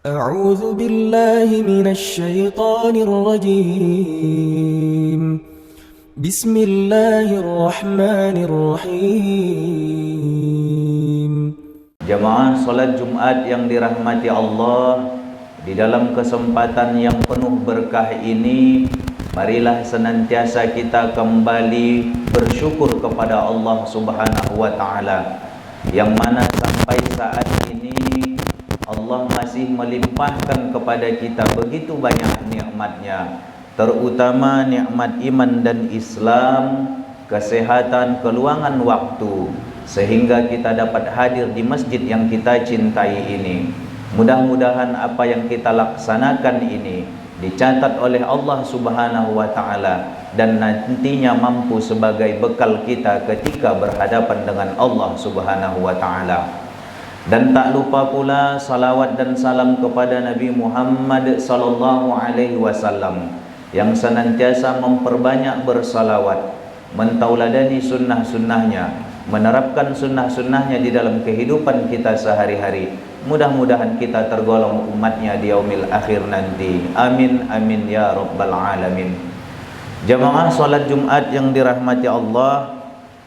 أعوذ بالله من الشيطان الرجيم بسم الله الرحمن الرحيم. Jamaah salat Jumat yang dirahmati Allah, di dalam kesempatan yang penuh berkah ini, marilah senantiasa kita kembali bersyukur kepada Allah Subhanahu wa taala, yang mana sampai saat ini Allah masih melimpahkan kepada kita begitu banyak nikmatnya, terutama nikmat iman dan Islam, kesehatan, keluangan waktu, sehingga kita dapat hadir di masjid yang kita cintai ini. Mudah-mudahan apa yang kita laksanakan ini dicatat oleh Allah Subhanahu wa taala dan nantinya mampu sebagai bekal kita ketika berhadapan dengan Allah Subhanahu wa taala. Dan tak lupa pula salawat dan salam kepada Nabi Muhammad sallallahu alaihi wasallam yang senantiasa memperbanyak bersalawat, mentauladani sunnah-sunnahnya, menerapkan sunnah-sunnahnya di dalam kehidupan kita sehari-hari. Mudah-mudahan kita tergolong umatnya di yaumil akhir nanti. Amin amin ya rabbal alamin. Jamaah salat Jumat yang dirahmati Allah,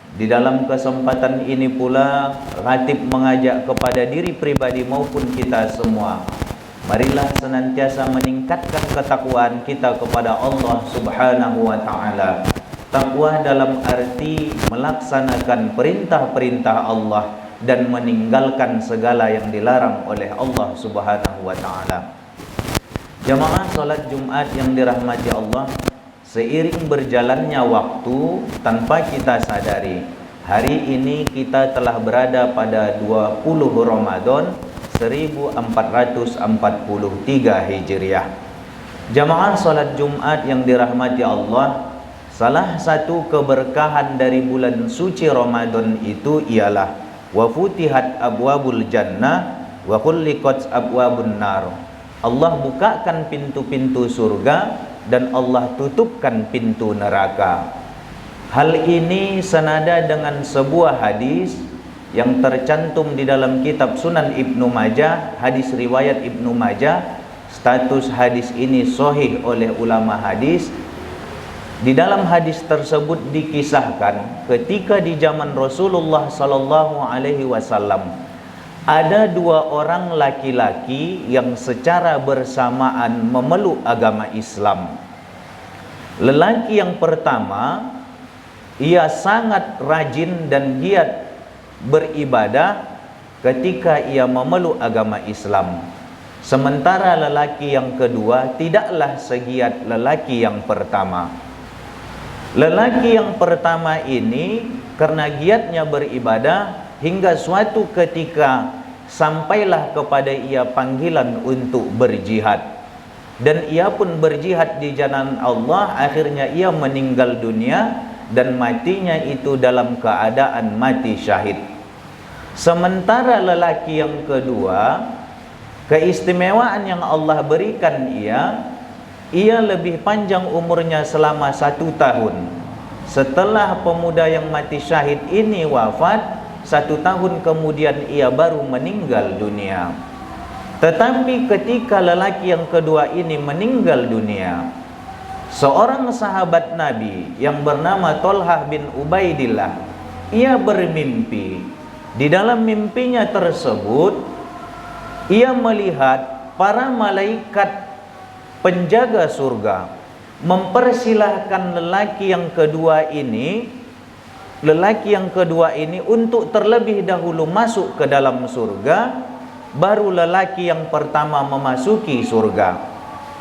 di dalam kesempatan ini pula khatib mengajak kepada diri pribadi maupun kita semua, marilah senantiasa meningkatkan ketakwaan kita kepada Allah Subhanahu wa taala. Takwa dalam arti melaksanakan perintah-perintah Allah dan meninggalkan segala yang dilarang oleh Allah Subhanahu wa taala. Jamaah salat Jumat yang dirahmati Allah, seiring berjalannya waktu, tanpa kita sadari, hari ini kita telah berada pada 20 Ramadan 1443 Hijriah. Jamaah salat Jumat yang dirahmati Allah, salah satu keberkahan dari bulan suci Ramadan itu ialah wa futihat abwabul jannah wa khulliqat abwabun nar. Allah bukakan pintu-pintu surga dan Allah tutupkan pintu neraka. Hal ini senada dengan sebuah hadis yang tercantum di dalam kitab Sunan Ibnu Majah, hadis riwayat Ibnu Majah. Status hadis ini sahih oleh ulama hadis. Di dalam hadis tersebut dikisahkan ketika di zaman Rasulullah sallallahu alaihi wasallam ada dua orang laki-laki yang secara bersamaan memeluk agama Islam. Lelaki yang pertama, ia sangat rajin dan giat beribadah ketika ia memeluk agama Islam. Sementara lelaki yang kedua tidaklah segiat lelaki yang pertama. Lelaki yang pertama ini karena giatnya beribadah hingga suatu ketika sampailah kepada ia panggilan untuk berjihad, dan ia pun berjihad di jalan Allah. Akhirnya ia meninggal dunia dan matinya itu dalam keadaan mati syahid. Sementara lelaki yang kedua, keistimewaan yang Allah berikan ia lebih panjang umurnya selama 1 tahun. Setelah pemuda yang mati syahid ini wafat, 1 tahun kemudian ia baru meninggal dunia. Tetapi ketika lelaki yang kedua ini meninggal dunia, seorang sahabat Nabi yang bernama Thalhah bin Ubaidillah, ia bermimpi. Di dalam mimpinya tersebut, ia melihat para malaikat penjaga surga mempersilahkan lelaki yang kedua ini untuk terlebih dahulu masuk ke dalam surga, baru lelaki yang pertama memasuki surga.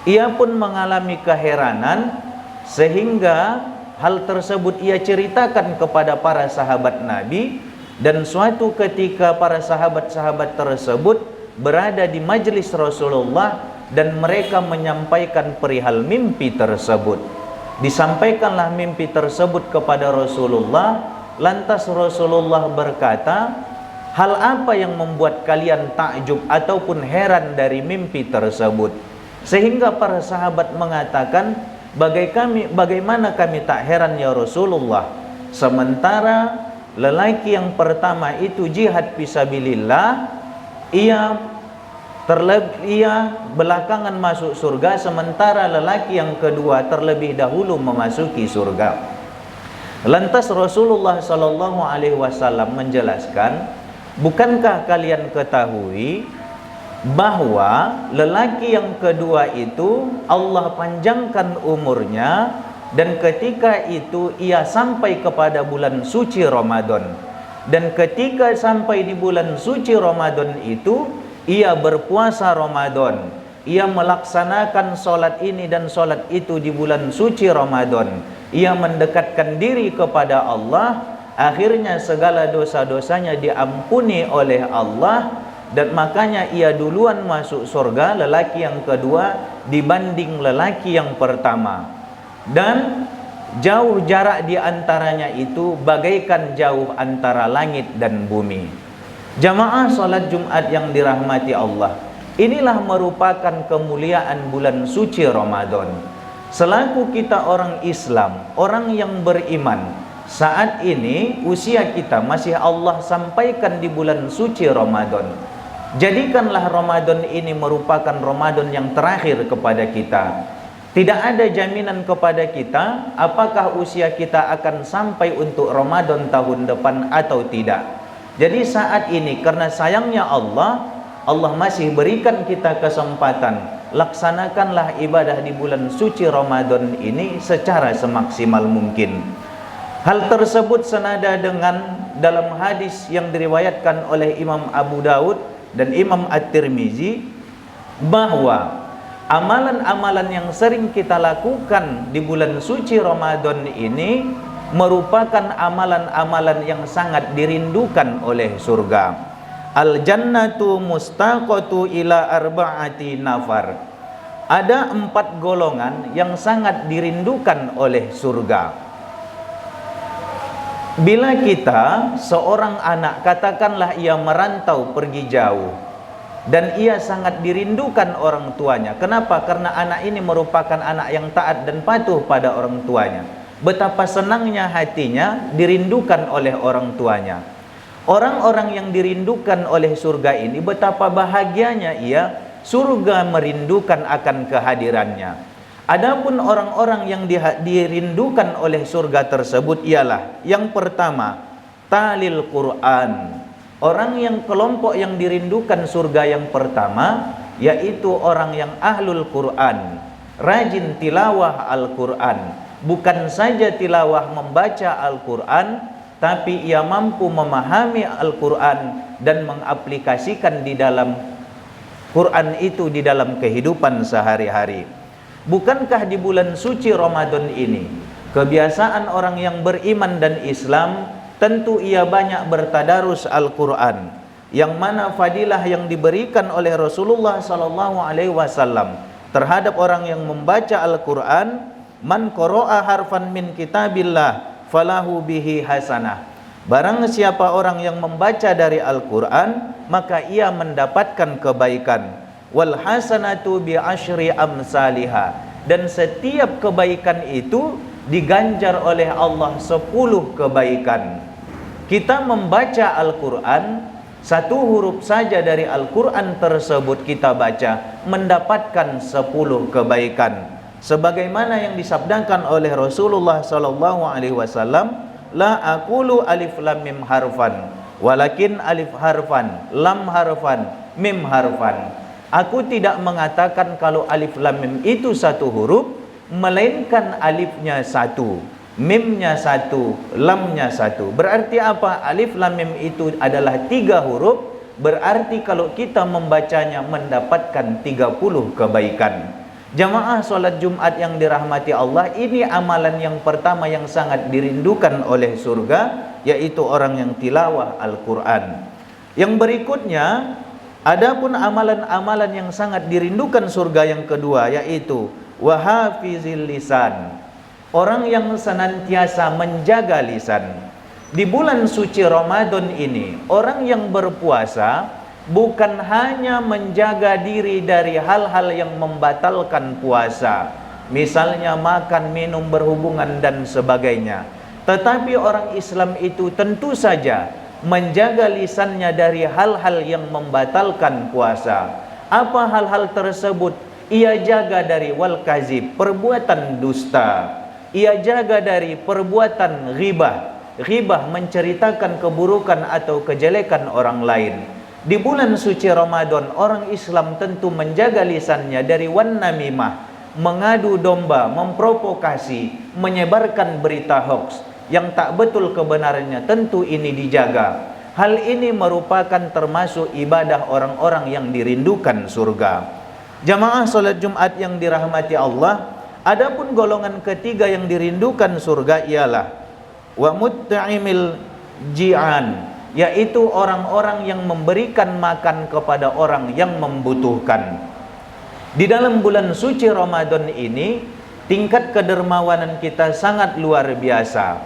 Ia pun mengalami keheranan, sehingga hal tersebut ia ceritakan kepada para sahabat Nabi. Dan suatu ketika para sahabat-sahabat tersebut berada di majelis Rasulullah dan mereka menyampaikan perihal mimpi tersebut. Disampaikanlah mimpi tersebut kepada Rasulullah. Lantas Rasulullah berkata, hal apa yang membuat kalian takjub ataupun heran dari mimpi tersebut? Sehingga para sahabat mengatakan, bagaimana kami tak heran ya Rasulullah, sementara lelaki yang pertama itu jihad fisabilillah, ia ia belakangan masuk surga, sementara lelaki yang kedua terlebih dahulu memasuki surga. Lantas Rasulullah sallallahu alaihi wasallam menjelaskan, bukankah kalian ketahui bahwa lelaki yang kedua itu Allah panjangkan umurnya, dan ketika itu ia sampai kepada bulan suci Ramadan, dan ketika sampai di bulan suci Ramadan itu ia berpuasa Ramadan, ia melaksanakan solat ini dan solat itu di bulan suci Ramadan, ia mendekatkan diri kepada Allah, akhirnya segala dosa-dosanya diampuni oleh Allah, dan makanya ia duluan masuk surga, lelaki yang kedua, dibanding lelaki yang pertama. Dan jauh jarak di antaranya itu bagaikan jauh antara langit dan bumi. Jamaah salat Jumat yang dirahmati Allah, inilah merupakan kemuliaan bulan suci Ramadan. Selaku kita orang Islam, orang yang beriman, saat ini usia kita masih Allah sampaikan di bulan suci Ramadan. Jadikanlah Ramadan ini merupakan Ramadan yang terakhir kepada kita. Tidak ada jaminan kepada kita apakah usia kita akan sampai untuk Ramadan tahun depan atau tidak. Jadi saat ini karena sayangnya Allah masih berikan kita kesempatan, laksanakanlah ibadah di bulan suci Ramadan ini secara semaksimal mungkin. Hal tersebut senada dengan dalam hadis yang diriwayatkan oleh Imam Abu Daud dan Imam At-Tirmizi, bahwa amalan-amalan yang sering kita lakukan di bulan suci Ramadan ini merupakan amalan-amalan yang sangat dirindukan oleh surga. Al-jannatu mustaqatu ila arba'ati nafar. Ada 4 golongan yang sangat dirindukan oleh surga. Bila kita seorang anak, katakanlah ia merantau pergi jauh, dan ia sangat dirindukan orang tuanya. Kenapa? Karena anak ini merupakan anak yang taat dan patuh pada orang tuanya. Betapa senangnya hatinya dirindukan oleh orang tuanya. Orang-orang yang dirindukan oleh surga ini, betapa bahagianya ia, surga merindukan akan kehadirannya. Adapun orang-orang yang dirindukan oleh surga tersebut ialah, yang pertama, talil Quran. Orang yang kelompok yang dirindukan surga yang pertama yaitu orang yang ahlul Quran, rajin tilawah Al-Quran. Bukan saja tilawah membaca Al-Quran, tapi ia mampu memahami Al-Quran dan mengaplikasikan di dalam Quran itu di dalam kehidupan sehari-hari. Bukankah di bulan suci Ramadan ini kebiasaan orang yang beriman dan Islam tentu ia banyak bertadarus Al-Quran, yang mana fadilah yang diberikan oleh Rasulullah SAW terhadap orang yang membaca Al-Quran, man qara'a harfan min kitabillah falahu bihi hasanah. Barang siapa orang yang membaca dari Al-Quran, maka ia mendapatkan kebaikan. Wal hasanatu bi asyri amsalihah. Dan setiap kebaikan itu diganjar oleh Allah 10 kebaikan. Kita membaca Al-Quran, 1 huruf saja dari Al-Quran tersebut kita baca, mendapatkan 10 kebaikan. Sebagaimana yang disabdakan oleh Rasulullah SAW, la aqulu alif lam mim harfan, walakin alif harfan, lam harfan, mim harfan. Aku tidak mengatakan kalau alif lam mim itu 1 huruf, melainkan alifnya 1, mimnya 1, lamnya 1. Berarti apa? Alif lam mim itu adalah 3 huruf, berarti kalau kita membacanya mendapatkan 30 kebaikan. Jamaah solat Jumat yang dirahmati Allah, ini amalan yang pertama yang sangat dirindukan oleh surga, yaitu orang yang tilawah Al-Quran. Yang berikutnya, adapun amalan-amalan yang sangat dirindukan surga yang kedua, yaitu wahafizil lisan. Orang yang senantiasa menjaga lisan. Di bulan suci Ramadan ini, orang yang berpuasa bukan hanya menjaga diri dari hal-hal yang membatalkan puasa, misalnya makan, minum, berhubungan dan sebagainya, tetapi orang Islam itu tentu saja menjaga lisannya dari hal-hal yang membatalkan puasa. Apa hal-hal tersebut? Ia jaga dari wal kazib, perbuatan dusta. Ia jaga dari perbuatan ghibah. Ghibah menceritakan keburukan atau kejelekan orang lain. Di bulan suci Ramadan, orang Islam tentu menjaga lisannya dari wan namimah, mengadu domba, memprovokasi, menyebarkan berita hoax yang tak betul kebenarannya. Tentu ini dijaga. Hal ini merupakan termasuk ibadah orang-orang yang dirindukan surga. Jamaah salat Jumat yang dirahmati Allah, adapun golongan ketiga yang dirindukan surga ialah wa mutta'imil ji'an, yaitu orang-orang yang memberikan makan kepada orang yang membutuhkan. Di dalam bulan suci Ramadan ini, tingkat kedermawanan kita sangat luar biasa.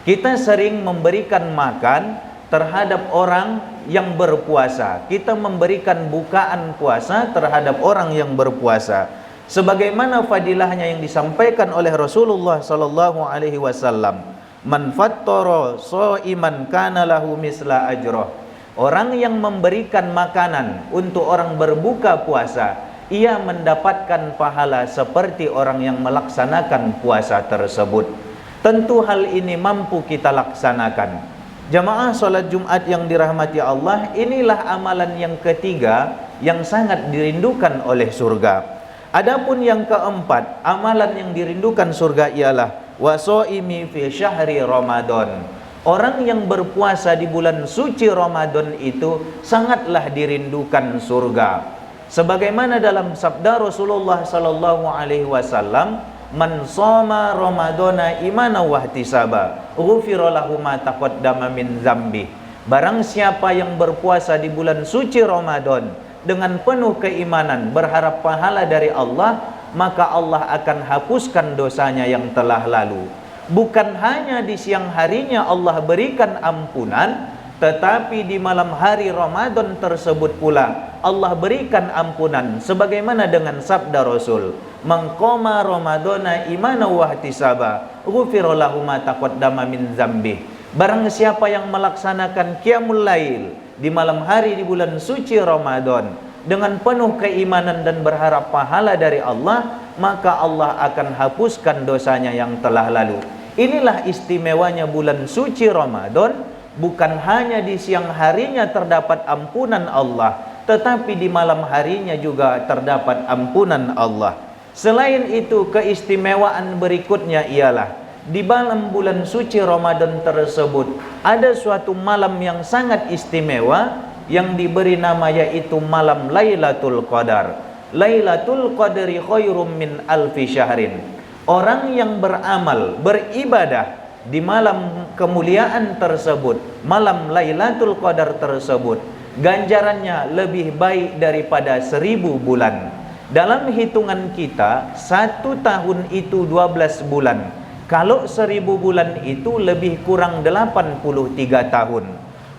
Kita sering memberikan makan terhadap orang yang berpuasa. Kita memberikan bukaan puasa terhadap orang yang berpuasa. Sebagaimana fadilahnya yang disampaikan oleh Rasulullah sallallahu alaihi wasallam, man fattara shaiman kana lahu misla ajrah. Orang yang memberikan makanan untuk orang berbuka puasa, ia mendapatkan pahala seperti orang yang melaksanakan puasa tersebut. Tentu hal ini mampu kita laksanakan. Jamaah salat Jumat yang dirahmati Allah, inilah amalan yang ketiga yang sangat dirindukan oleh surga. Adapun yang keempat, amalan yang dirindukan surga ialah wasoimi fi syahri Ramadan. Orang yang berpuasa di bulan suci Ramadan itu sangatlah dirindukan surga. Sebagaimana dalam sabda Rasulullah sallallahu alaihi wasallam, man shoma ramadana imanan wa ihtisaba ghufira lahu ma taqaddama min dzambi. Barang siapa yang berpuasa di bulan suci Ramadan dengan penuh keimanan, berharap pahala dari Allah, maka Allah akan hapuskan dosanya yang telah lalu. Bukan hanya di siang harinya Allah berikan ampunan, tetapi di malam hari Ramadan tersebut pula Allah berikan ampunan, sebagaimana dengan sabda Rasul, man qama ramadana imanan wa ihtisaba ghufira lahu ma taqaddama min dzambi. Barang siapa yang melaksanakan qiyamul lail di malam hari di bulan suci Ramadan dengan penuh keimanan dan berharap pahala dari Allah, maka Allah akan hapuskan dosanya yang telah lalu. Inilah istimewanya bulan suci Ramadan. Bukan hanya di siang harinya terdapat ampunan Allah, tetapi di malam harinya juga terdapat ampunan Allah. Selain itu, keistimewaan berikutnya ialah di malam bulan suci Ramadan tersebut ada suatu malam yang sangat istimewa yang diberi nama, yaitu malam Lailatul Qadar. Lailatul Qadri khairum min alfi syahrin. Orang yang beramal, beribadah di malam kemuliaan tersebut, malam Lailatul Qadar tersebut, ganjarannya lebih baik daripada 1000 bulan. Dalam hitungan kita, 1 tahun itu 12 bulan. Kalau 1000 bulan itu lebih kurang 83 tahun.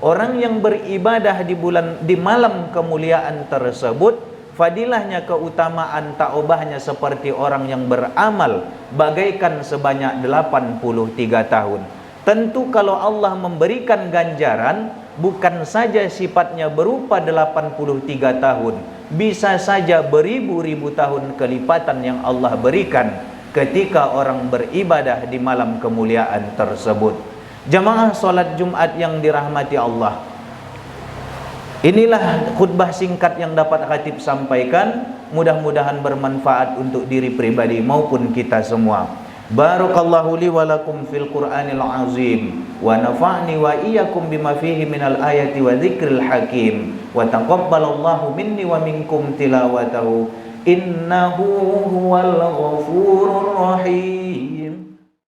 Orang yang beribadah di malam kemuliaan tersebut, fadilahnya, keutamaan tak ubahnya seperti orang yang beramal bagaikan sebanyak 83 tahun. Tentu kalau Allah memberikan ganjaran, bukan saja sifatnya berupa 83 tahun, bisa saja beribu-ribu tahun kelipatan yang Allah berikan ketika orang beribadah di malam kemuliaan tersebut. Jamaah salat Jumat yang dirahmati Allah, inilah khutbah singkat yang dapat khatib sampaikan. Mudah-mudahan bermanfaat untuk diri pribadi maupun kita semua. Barakallahu li wa lakum fil Qur'anil azim wa nafa'ni wa iyyakum bima fihi minal ayati wa dzikril hakim wa taqabbalallahu minni wa minkum tilawatahu innahu huwal ghafurur rahim.